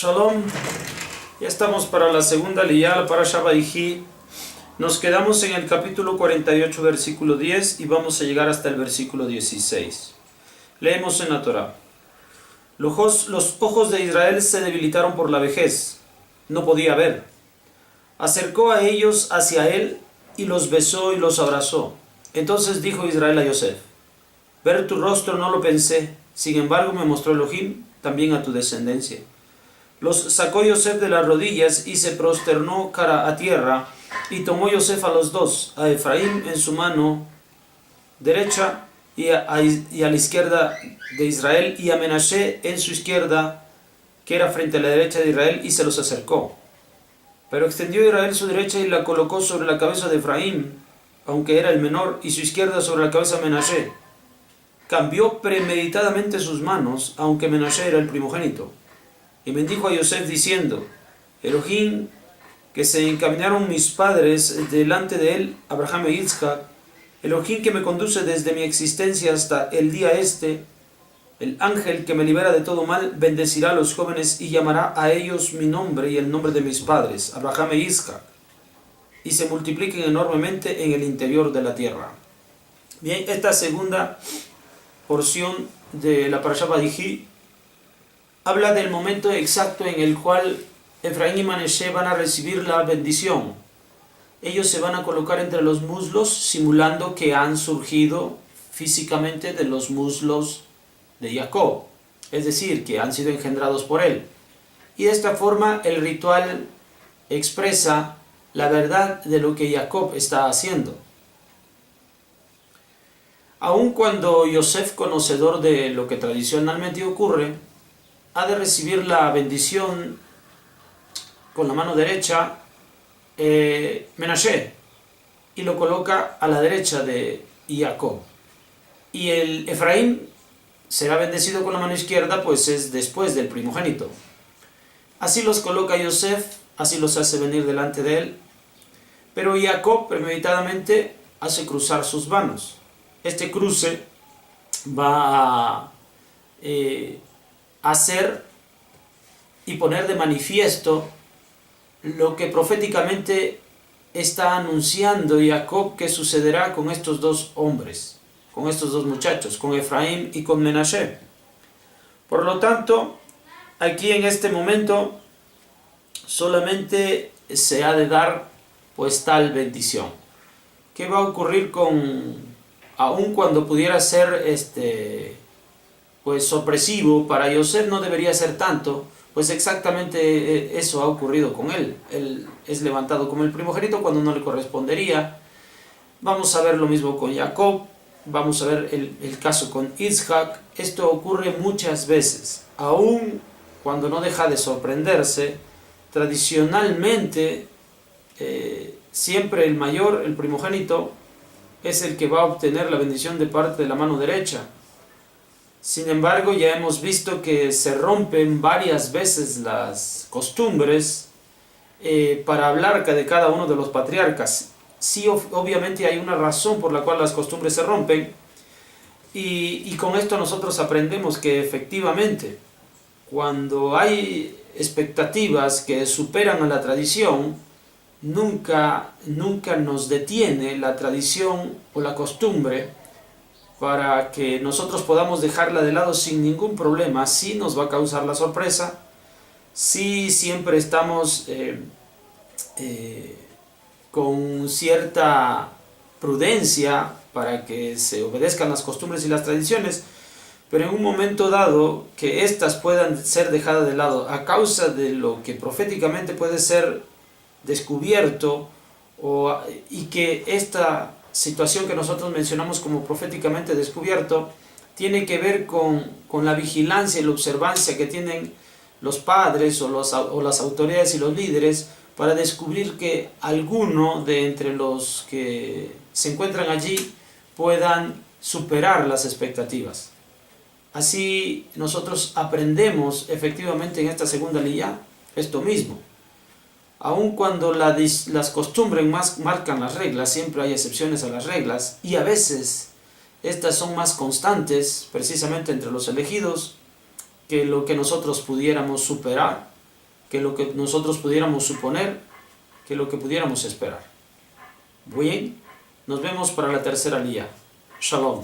Shalom, ya estamos para la segunda liyá, la Parashá Vayhi. Nos quedamos en el capítulo 48, versículo 10 y vamos a llegar hasta el versículo 16. Leemos en la Torá. Los ojos de Israel se debilitaron por la vejez, no podía ver. Acercó a ellos hacia él y los besó y los abrazó. Entonces dijo Israel a Yosef: ver tu rostro no lo pensé, sin embargo me mostró Elohim también a tu descendencia. Los sacó Yosef de las rodillas y se prosternó cara a tierra, y tomó Yosef a los dos, a Efraín en su mano derecha y a la izquierda de Israel, y a Menashe en su izquierda, que era frente a la derecha de Israel, y se los acercó. Pero extendió Israel su derecha y la colocó sobre la cabeza de Efraín, aunque era el menor, y su izquierda sobre la cabeza de Menashe. Cambió premeditadamente sus manos, aunque Menashe era el primogénito. Y bendijo a Yosef diciendo: Elohim, que se encaminaron mis padres delante de él, Abraham e Isaac, Elohim que me conduce desde mi existencia hasta el día este, el ángel que me libera de todo mal, bendecirá a los jóvenes y llamará a ellos mi nombre y el nombre de mis padres, Abraham e Isaac, y se multipliquen enormemente en el interior de la tierra. Bien, esta segunda porción de la Parashá Vayhi habla del momento exacto en el cual Efraín y Menashe van a recibir la bendición. Ellos se van a colocar entre los muslos, simulando que han surgido físicamente de los muslos de Jacob, es decir, que han sido engendrados por él. Y de esta forma el ritual expresa la verdad de lo que Jacob está haciendo. Aun cuando Yosef, conocedor de lo que tradicionalmente ocurre, ha de recibir la bendición con la mano derecha, Menashe, y lo coloca a la derecha de Jacob. Y el Efraín será bendecido con la mano izquierda, pues es después del primogénito. Así los coloca Yosef, así los hace venir delante de él. Pero Jacob premeditadamente hace cruzar sus manos. Este cruce va a hacer y poner de manifiesto lo que proféticamente está anunciando Jacob que sucederá con estos dos hombres, con estos dos muchachos, con Efraín y con Menashe. Por lo tanto, aquí en este momento solamente se ha de dar pues tal bendición. ¿Qué va a ocurrir aun cuando pudiera ser pues sorpresivo para Yosef? No debería ser tanto, pues exactamente eso ha ocurrido con él. Él es levantado como el primogénito cuando no le correspondería. Vamos a ver lo mismo con Jacob, vamos a ver el caso con Isaac. Esto ocurre muchas veces, aun cuando no deja de sorprenderse. Tradicionalmente, siempre el mayor, el primogénito, es el que va a obtener la bendición de parte de la mano derecha. Sin embargo, ya hemos visto que se rompen varias veces las costumbres para hablar de cada uno de los patriarcas. Sí, obviamente hay una razón por la cual las costumbres se rompen, y con esto nosotros aprendemos que efectivamente, cuando hay expectativas que superan a la tradición, nunca nos detiene la tradición o la costumbre para que nosotros podamos dejarla de lado sin ningún problema. Sí nos va a causar la sorpresa, sí siempre estamos con cierta prudencia para que se obedezcan las costumbres y las tradiciones, pero en un momento dado que éstas puedan ser dejadas de lado a causa de lo que proféticamente puede ser descubierto, y que esta situación que nosotros mencionamos como proféticamente descubierto tiene que ver con la vigilancia y la observancia que tienen los padres o las autoridades y los líderes para descubrir que alguno de entre los que se encuentran allí puedan superar las expectativas. Así nosotros aprendemos efectivamente en esta segunda liyá esto mismo. Aun cuando las costumbres marcan las reglas, siempre hay excepciones a las reglas, y a veces estas son más constantes precisamente entre los elegidos que lo que nosotros pudiéramos superar. que lo que nosotros pudiéramos suponer, que lo que pudiéramos esperar. Bien, nos vemos para la tercera aliyá. Shalom.